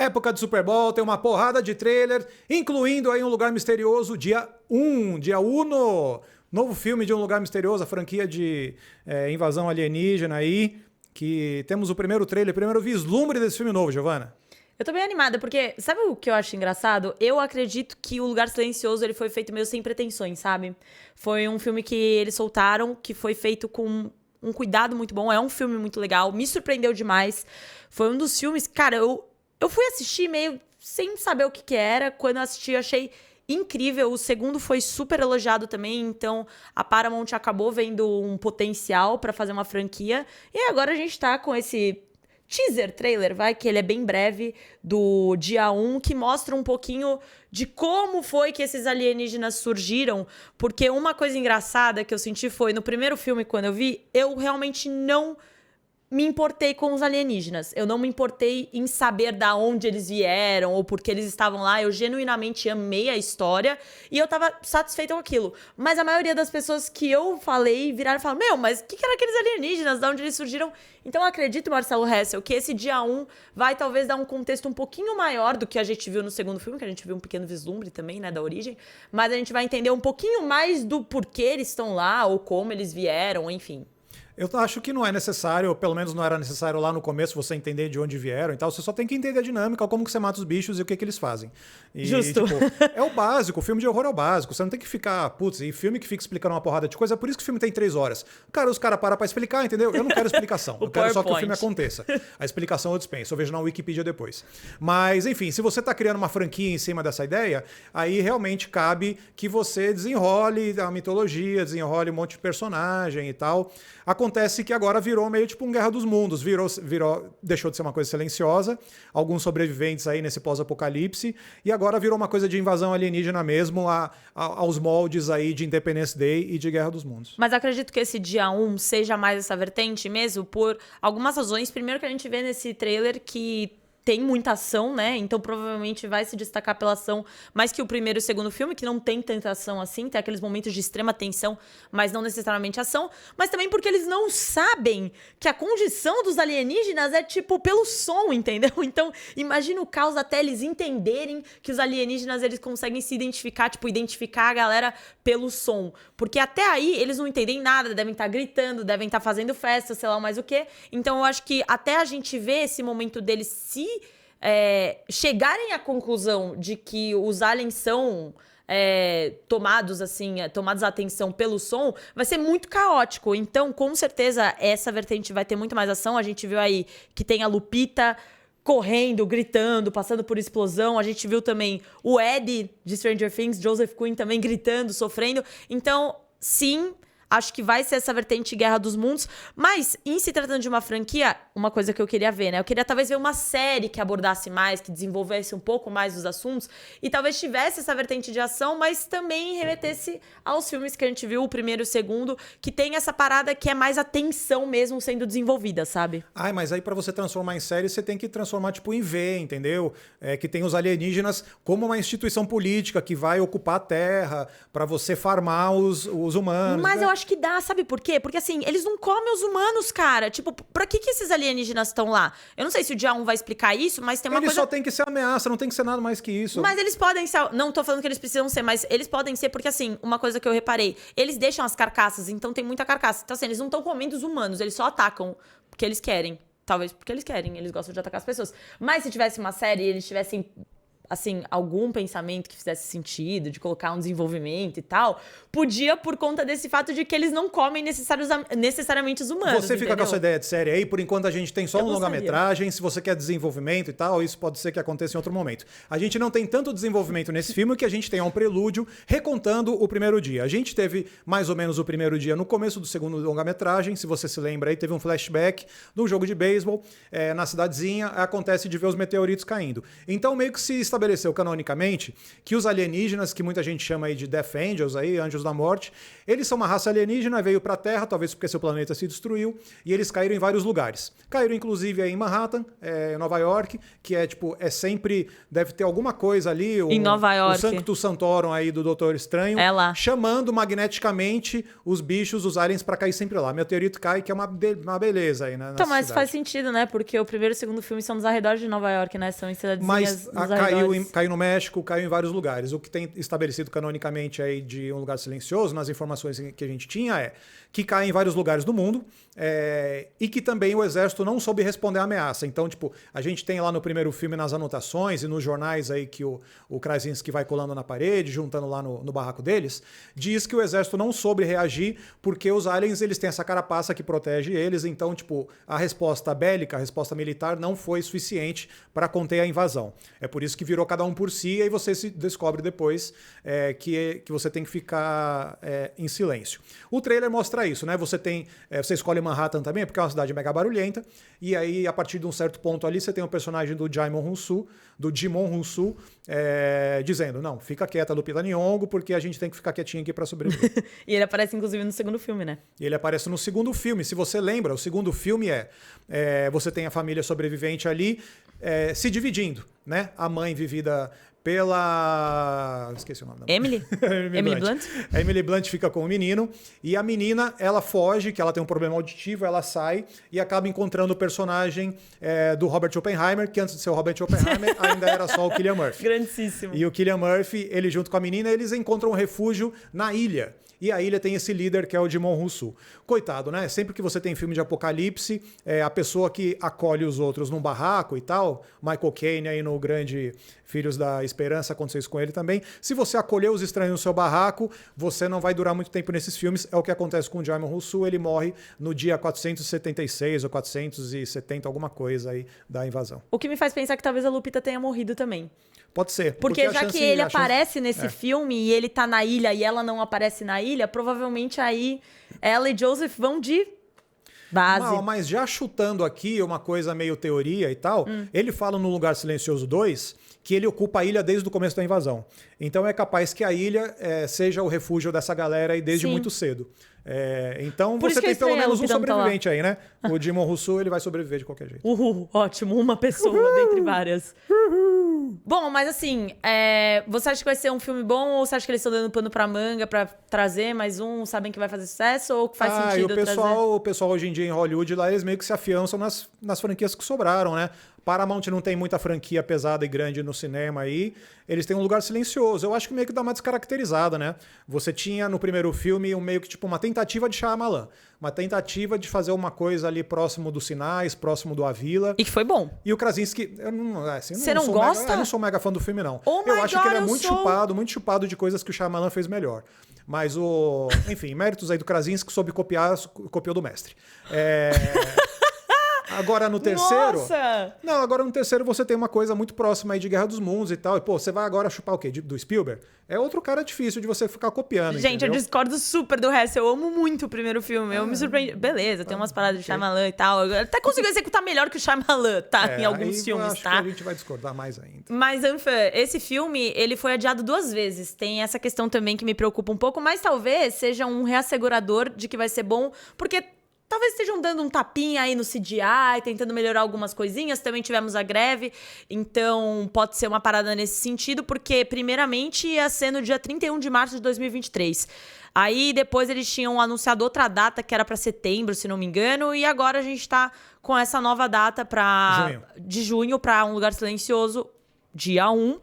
Época de Super Bowl, tem uma porrada de trailer, incluindo aí Um Lugar Misterioso, dia 1. Novo filme de Um Lugar Misterioso, a franquia de invasão alienígena aí, que temos o primeiro trailer, o primeiro vislumbre desse filme novo, Giovana. Eu tô bem animada, porque sabe o que eu acho engraçado? Eu acredito que O Lugar Silencioso ele foi feito meio sem pretensões, sabe? Foi um filme que eles soltaram, que foi feito com um cuidado muito bom. É um filme muito legal, me surpreendeu demais. Foi um dos filmes... Cara, eu fui assistir meio sem saber o que era. Quando eu assisti, eu achei incrível. O segundo foi super elogiado também, então a Paramount acabou vendo um potencial pra fazer uma franquia. E agora a gente tá com esse teaser trailer, que ele é bem breve, do dia 1, que mostra um pouquinho de como foi que esses alienígenas surgiram, porque uma coisa engraçada que eu senti foi, no primeiro filme, quando eu vi, eu realmente não me importei com os alienígenas. Eu não me importei em saber da onde eles vieram ou por que eles estavam lá. Eu genuinamente amei a história e eu tava satisfeita com aquilo. Mas a maioria das pessoas que eu falei viraram e falaram: mas o que eram aqueles alienígenas? Da onde eles surgiram? Então eu acredito, Marcelo Hessel, que esse dia 1 vai talvez dar um contexto um pouquinho maior do que a gente viu no segundo filme, que a gente viu um pequeno vislumbre também, né, da origem. Mas a gente vai entender um pouquinho mais do porquê eles estão lá ou como eles vieram, enfim. Eu acho que não é necessário, ou pelo menos não era necessário lá no começo você entender de onde vieram e tal. Você só tem que entender a dinâmica, como que você mata os bichos e o que eles fazem. Justo. Tipo, é o básico, o filme de horror é o básico. Você não tem que ficar, e filme que fica explicando uma porrada de coisa, é por isso que o filme tem 3 horas. Cara, os caras param pra explicar, entendeu? Eu não quero explicação. Eu quero só que o filme aconteça. A explicação eu dispenso, eu vejo na Wikipedia depois. Mas, enfim, se você tá criando uma franquia em cima dessa ideia, aí realmente cabe que você desenrole a mitologia, desenrole um monte de personagem e tal. Acontece que agora virou meio tipo um Guerra dos Mundos, deixou de ser uma coisa silenciosa, alguns sobreviventes aí nesse pós-apocalipse, e agora virou uma coisa de invasão alienígena mesmo, aos moldes aí de Independence Day e de Guerra dos Mundos. Mas acredito que esse dia 1 seja mais essa vertente mesmo, por algumas razões. Primeiro que a gente vê nesse trailer que tem muita ação, né? Então provavelmente vai se destacar pela ação mais que o primeiro e o segundo filme, que não tem tanta ação assim, tem aqueles momentos de extrema tensão, mas não necessariamente ação. Mas também porque eles não sabem que a condição dos alienígenas é tipo pelo som, entendeu? Então imagina o caos até eles entenderem que os alienígenas eles conseguem se identificar, tipo identificar a galera pelo som. Porque até aí eles não entendem nada, devem estar gritando, devem estar fazendo festa, sei lá mais o quê. Então eu acho que até a gente ver esse momento deles se chegarem à conclusão de que os aliens são tomados a atenção pelo som, vai ser muito caótico. Então, com certeza, essa vertente vai ter muito mais ação. A gente viu aí que tem a Lupita correndo, gritando, passando por explosão. A gente viu também o Eddie de Stranger Things, Joseph Quinn também gritando, sofrendo. Então, sim, acho que vai ser essa vertente Guerra dos Mundos. Mas, em se tratando de uma franquia, uma coisa que eu queria ver, né? Eu queria talvez ver uma série que abordasse mais, que desenvolvesse um pouco mais os assuntos. E talvez tivesse essa vertente de ação, mas também remetesse aos filmes que a gente viu, o primeiro e o segundo, que tem essa parada que é mais a tensão mesmo sendo desenvolvida, sabe? Mas aí pra você transformar em série, você tem que transformar tipo em V, entendeu? Que tem os alienígenas como uma instituição política que vai ocupar a Terra pra você farmar os humanos. Mas né? eu acho que dá, sabe por quê? Porque assim, eles não comem os humanos, cara. Tipo, pra que esses alienígenas estão lá? Eu não sei se o dia 1 vai explicar isso, mas tem uma coisa... Eles só tem que ser ameaça, não tem que ser nada mais que isso. Mas eles podem ser... Não tô falando que eles precisam ser, mas eles podem ser porque, assim, uma coisa que eu reparei, eles deixam as carcaças, então tem muita carcaça. Então, assim, eles não estão comendo os humanos, eles só atacam porque eles querem. Talvez porque eles querem, eles gostam de atacar as pessoas. Mas se tivesse uma série e eles tivessem... assim, algum pensamento que fizesse sentido, de colocar um desenvolvimento e tal, podia por conta desse fato de que eles não comem necessariamente os humanos, Você fica entendeu? com a sua ideia de série aí, por enquanto a gente tem só um longa-metragem, se você quer desenvolvimento e tal, isso pode ser que aconteça em outro momento. A gente não tem tanto desenvolvimento nesse filme, que a gente tem um prelúdio recontando o primeiro dia. A gente teve mais ou menos o primeiro dia no começo do segundo longa-metragem, se você se lembra aí, teve um flashback do jogo de beisebol na cidadezinha, acontece de ver os meteoritos caindo. Então meio que se estabeleceu canonicamente que os alienígenas, que muita gente chama aí de Death Angels, aí, anjos da morte, eles são uma raça alienígena, veio pra Terra, talvez porque seu planeta se destruiu, e eles caíram em vários lugares. Caíram inclusive aí em Manhattan, Nova York, que sempre, deve ter alguma coisa ali, em Nova York. O Sanctus Sanctorum aí do Doutor Estranho, chamando magneticamente os bichos, os aliens, pra cair sempre lá. Meteorito cai, que é uma beleza aí, né? Então, mas cidade. Faz sentido, né? Porque o primeiro e o segundo filme são nos arredores de Nova York, né? São em cidadezinhas nos arredores. Caiu no México, caiu em vários lugares. O que tem estabelecido canonicamente aí de Um Lugar Silencioso, nas informações que a gente tinha, é que cai em vários lugares do mundo e que também o exército não soube responder à ameaça. Então, tipo, a gente tem lá no primeiro filme, nas anotações e nos jornais aí que o Krasinski vai colando na parede, juntando lá no barraco deles, diz que o exército não soube reagir porque os aliens, eles têm essa carapaça que protege eles. Então, tipo, a resposta bélica, a resposta militar não foi suficiente para conter a invasão. É por isso que virou cada um por si, e aí você se descobre depois que você tem que ficar em silêncio. O trailer mostra isso, né? Você escolhe Manhattan também, porque é uma cidade mega barulhenta, e aí, a partir de um certo ponto ali, você tem o personagem do Djimon Hounsou, dizendo, não, fica quieta, Lupita Nyong'o, porque a gente tem que ficar quietinho aqui para sobreviver. E ele aparece, inclusive, no segundo filme, né? E ele aparece no segundo filme. Se você lembra, o segundo filme você tem a família sobrevivente ali se dividindo, né? A mãe vivida pela... Esqueci o nome da mãe. Emily? Emily Blunt? A Emily Blunt fica com o menino, e a menina, ela foge, que ela tem um problema auditivo, ela sai e acaba encontrando o personagem do Robert Oppenheimer, que antes de ser o Robert Oppenheimer ainda era só o Cillian Murphy. Grandíssimo. E o Cillian Murphy, ele junto com a menina, eles encontram um refúgio na ilha. E a ilha tem esse líder que é o Djimon Hounsou. Coitado, né? Sempre que você tem filme de apocalipse, a pessoa que acolhe os outros num barraco e tal, Michael Caine aí no grande Filhos da Esperança, aconteceu isso com ele também. Se você acolher os estranhos no seu barraco, você não vai durar muito tempo nesses filmes. É o que acontece com o Djimon Hounsou, ele morre no dia 476 ou 470, alguma coisa aí da invasão. O que me faz pensar que talvez a Lupita tenha morrido também. Pode ser. Porque já que ele aparece nesse filme e ele tá na ilha e ela não aparece na ilha, provavelmente aí ela e Joseph vão de base. Não, mas já chutando aqui uma coisa meio teoria e tal, ele fala no Lugar Silencioso 2 que ele ocupa a ilha desde o começo da invasão. Então é capaz que a ilha seja o refúgio dessa galera aí desde muito cedo. Então por você tem pelo menos um sobrevivente aí, né? O Djimon Hounsou, ele vai sobreviver de qualquer jeito. Ótimo, uma pessoa dentre várias. Bom, mas assim, você acha que vai ser um filme bom ou você acha que eles estão dando pano pra manga pra trazer mais um, sabem que vai fazer sucesso ou que faz sentido trazer? O pessoal hoje em dia em Hollywood lá, eles meio que se afiançam nas franquias que sobraram, né? Paramount não tem muita franquia pesada e grande no cinema aí. Eles têm Um Lugar Silencioso. Eu acho que meio que dá uma descaracterizada, né? Você tinha no primeiro filme meio que tipo uma tentativa de Shyamalan. Uma tentativa de fazer uma coisa ali próximo dos Sinais, próximo do A Vila. E que foi bom. E o Krasinski... Você não gosta? Eu não sou mega fã do filme, não. Eu acho que ele é muito chupado de coisas que o Shyamalan fez melhor. Mas enfim, méritos aí do Krasinski, soube copiar, copiou do mestre. Agora no terceiro... Nossa! Não, agora no terceiro você tem uma coisa muito próxima aí de Guerra dos Mundos e tal. E, você vai agora chupar o quê? Do Spielberg? É outro cara difícil de você ficar copiando, Gente, entendeu? eu discordo super do resto. Eu amo muito o primeiro filme. Eu me surpreendi. Beleza, tem umas paradas de Shyamalan e tal. Eu até consigo executar melhor que o Shyamalan, tá? Em alguns filmes, eu acho que a gente vai discordar mais ainda. Mas, Anfa, esse filme, ele foi adiado 2 vezes. Tem essa questão também que me preocupa um pouco, mas talvez seja um reassegurador de que vai ser bom, porque... Talvez estejam dando um tapinha aí no CGI, tentando melhorar algumas coisinhas. Também tivemos a greve, então pode ser uma parada nesse sentido, porque primeiramente ia ser no dia 31 de março de 2023. Aí depois eles tinham anunciado outra data, que era para setembro, se não me engano, e agora a gente tá com essa nova data de junho para Um Lugar Silencioso, dia 1.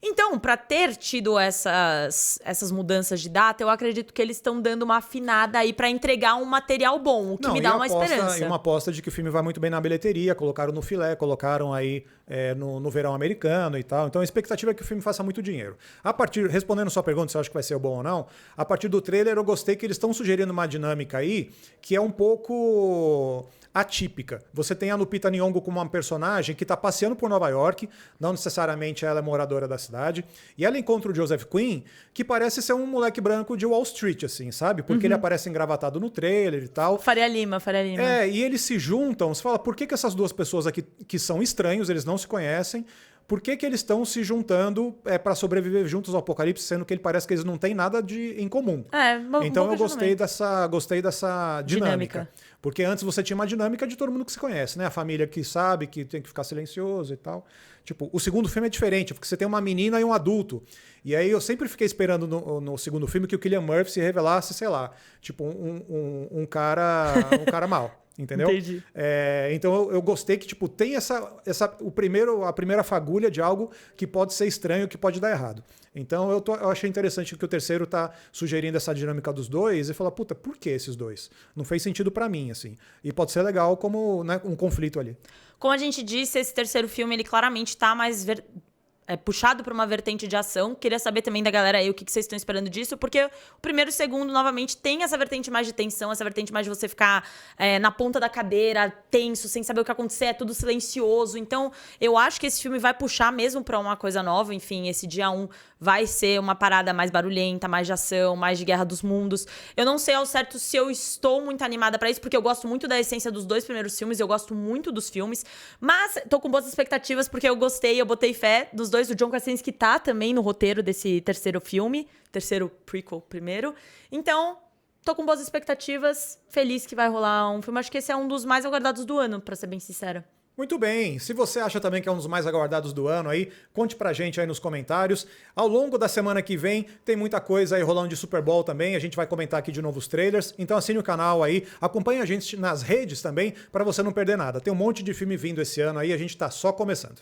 Então, para ter tido essas mudanças de data, eu acredito que eles estão dando uma afinada aí para entregar um material bom, o que me dá uma esperança. E uma aposta de que o filme vai muito bem na bilheteria, colocaram no filé, colocaram aí no verão americano e tal. Então a expectativa é que o filme faça muito dinheiro. Respondendo sua pergunta, se eu acho que vai ser bom ou não, a partir do trailer eu gostei que eles estão sugerindo uma dinâmica aí que é um pouco... atípica. Você tem a Lupita Nyong'o como uma personagem que está passeando por Nova York, não necessariamente ela é moradora da cidade, e ela encontra o Joseph Quinn, que parece ser um moleque branco de Wall Street, assim, sabe? Porque ele aparece engravatado no trailer e tal. Faria Lima. E eles se juntam, você fala, por que essas duas pessoas aqui, que são estranhos, eles não se conhecem, por que eles estão se juntando para sobreviver juntos ao apocalipse, sendo que ele parece que eles não têm nada em comum. Então eu gostei dessa dinâmica. Porque antes você tinha uma dinâmica de todo mundo que se conhece, né? A família que sabe que tem que ficar silencioso e tal. Tipo, o segundo filme é diferente, porque você tem uma menina e um adulto. E aí eu sempre fiquei esperando no segundo filme que o Cillian Murphy se revelasse, sei lá, tipo um cara mau. Entendeu? Entendi. Então eu gostei que tipo, tem a primeira fagulha de algo que pode ser estranho, que pode dar errado. Então eu achei interessante que o terceiro tá sugerindo essa dinâmica dos dois e falar, puta, por que esses dois? Não fez sentido pra mim, assim. E pode ser legal como, né, um conflito ali. Como a gente disse, esse terceiro filme, ele claramente tá mais puxado para uma vertente de ação. Queria saber também da galera aí o que vocês estão esperando disso, porque o primeiro e o segundo, novamente, tem essa vertente mais de tensão, essa vertente mais de você ficar na ponta da cadeira, tenso, sem saber o que acontecer, é tudo silencioso. Então, eu acho que esse filme vai puxar mesmo para uma coisa nova. Enfim, esse dia 1 vai ser uma parada mais barulhenta, mais de ação, mais de Guerra dos Mundos. Eu não sei ao certo se eu estou muito animada para isso, porque eu gosto muito da essência dos dois primeiros filmes, eu gosto muito dos filmes, mas tô com boas expectativas porque eu gostei, eu botei fé dos dois. O John Krasinski tá também no roteiro desse terceiro filme, terceiro prequel primeiro. Então, tô com boas expectativas, feliz que vai rolar um filme. Acho que esse é um dos mais aguardados do ano, pra ser bem sincera. Muito bem, se você acha também que é um dos mais aguardados do ano aí, conte pra gente aí nos comentários. Ao longo da semana que vem tem muita coisa aí rolando de Super Bowl também, a gente vai comentar aqui de novos trailers, então assine o canal aí, acompanhe a gente nas redes também, pra você não perder nada. Tem um monte de filme vindo esse ano aí, a gente tá só começando.